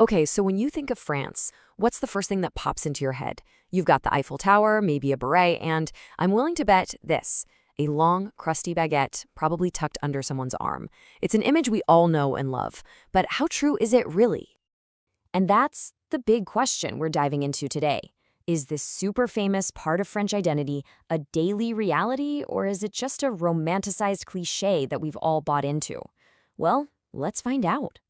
Okay, so when you think of France, what's the first thing that pops into your head? You've got the Eiffel Tower, maybe a beret, and I'm willing to bet this, a long, crusty baguette, probably tucked under someone's arm. It's an image we all know and love, but how true is it really? And that's the big question we're diving into today. Is this super famous part of French identity a daily reality, or is it just a romanticized cliché that we've all bought into? Well, let's find out.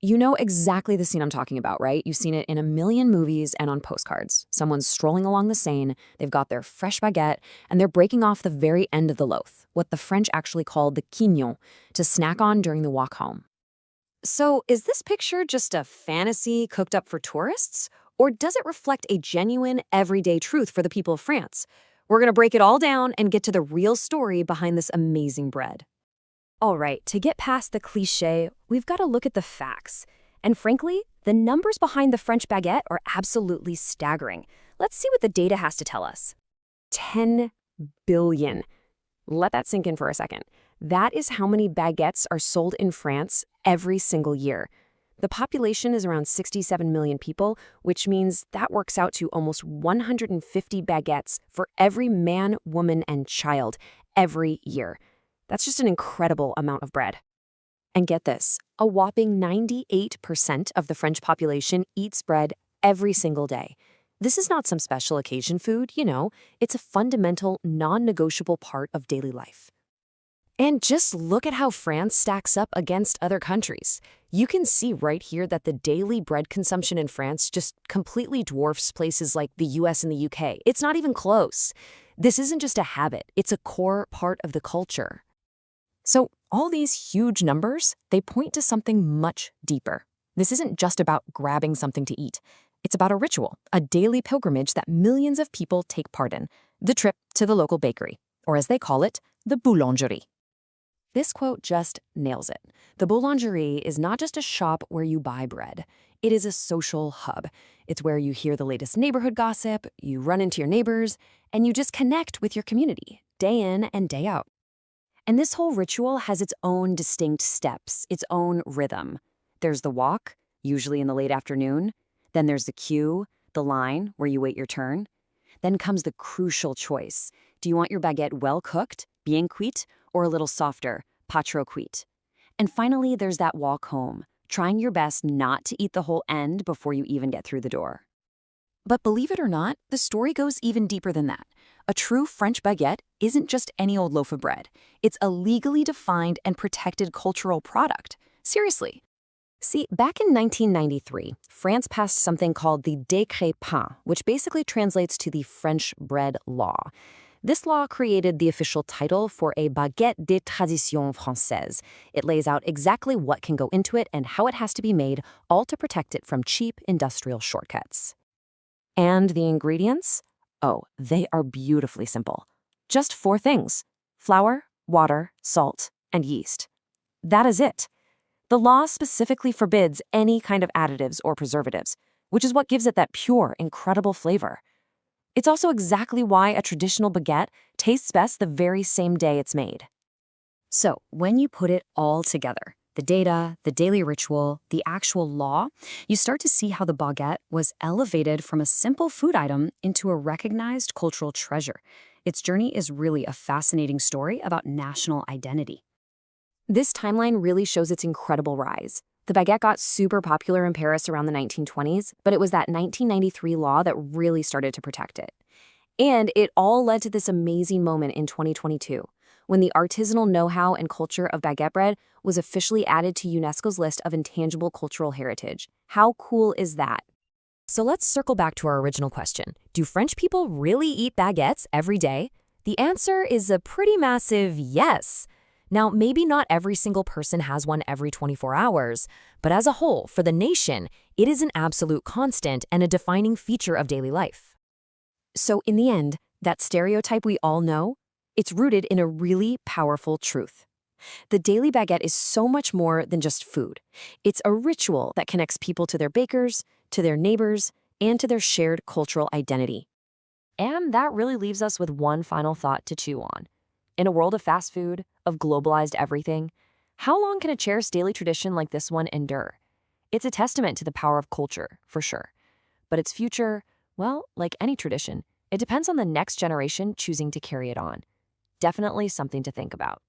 You know exactly the scene I'm talking about, right? You've seen it in a million movies and on postcards. Someone's strolling along the Seine, they've got their fresh baguette, and they're breaking off the very end of the loaf, what the French actually call the Quignon, to snack on during the walk home. So, is this picture just a fantasy cooked up for tourists? Or does it reflect a genuine, everyday truth for the people of France? We're going to break it all down and get to the real story behind this amazing bread. All right, to get past the cliché, we've got to look at the facts. And frankly, the numbers behind the French baguette are absolutely staggering. Let's see what the data has to tell us. 10 billion. Let that sink in for a second. That is how many baguettes are sold in France every single year. The population is around 67 million people, which means that works out to almost 150 baguettes for every man, woman, and child every year. That's just an incredible amount of bread. And get this, a whopping 98% of the French population eats bread every single day. This is not some special occasion food, it's a fundamental, non-negotiable part of daily life. And just look at how France stacks up against other countries. You can see right here that the daily bread consumption in France just completely dwarfs places like the US and the UK. It's not even close. This isn't just a habit, it's a core part of the culture. So all these huge numbers, they point to something much deeper. This isn't just about grabbing something to eat. It's about a ritual, a daily pilgrimage that millions of people take part in, the trip to the local bakery, or as they call it, the Boulangerie. This quote just nails it. The Boulangerie is not just a shop where you buy bread. It is a social hub. It's where you hear the latest neighborhood gossip, you run into your neighbors, and you just connect with your community, day in and day out. And this whole ritual has its own distinct steps, its own rhythm. There's the walk, usually in the late afternoon. Then there's the queue, the line, where you wait your turn. Then comes the crucial choice. Do you want your baguette well cooked, bien cuite, or a little softer, pas trop cuite? And finally, there's that walk home, trying your best not to eat the whole end before you even get through the door. But believe it or not, the story goes even deeper than that. A true French baguette isn't just any old loaf of bread. It's a legally defined and protected cultural product. Seriously. See, back in 1993, France passed something called the Décret Pain, which basically translates to the French bread law. This law created the official title for a Baguette de Tradition française. It lays out exactly what can go into it and how it has to be made, all to protect it from cheap industrial shortcuts. And the ingredients? Oh, they are beautifully simple. Just 4 things: flour, water, salt, and yeast. That is it. The law specifically forbids any kind of additives or preservatives, which is what gives it that pure, incredible flavor. It's also exactly why a traditional baguette tastes best the very same day it's made. So, when you put it all together, the data, the daily ritual, the actual law, you start to see how the baguette was elevated from a simple food item into a recognized cultural treasure. Its journey is really a fascinating story about national identity. This timeline really shows its incredible rise. The baguette got super popular in Paris around the 1920s, but it was that 1993 law that really started to protect it. And it all led to this amazing moment in 2022, when the artisanal know-how and culture of baguette bread was officially added to UNESCO's list of intangible cultural heritage. How cool is that? So let's circle back to our original question. Do French people really eat baguettes every day? The answer is a pretty massive yes. Now, maybe not every single person has one every 24 hours, but as a whole, for the nation, it is an absolute constant and a defining feature of daily life. So in the end, that stereotype we all know, it's rooted in a really powerful truth. The daily baguette is so much more than just food. It's a ritual that connects people to their bakers, to their neighbors, and to their shared cultural identity. And that really leaves us with one final thought to chew on. In a world of fast food, of globalized everything, how long can a cherished daily tradition like this one endure? It's a testament to the power of culture, for sure. But its future, well, like any tradition, it depends on the next generation choosing to carry it on. Definitely something to think about.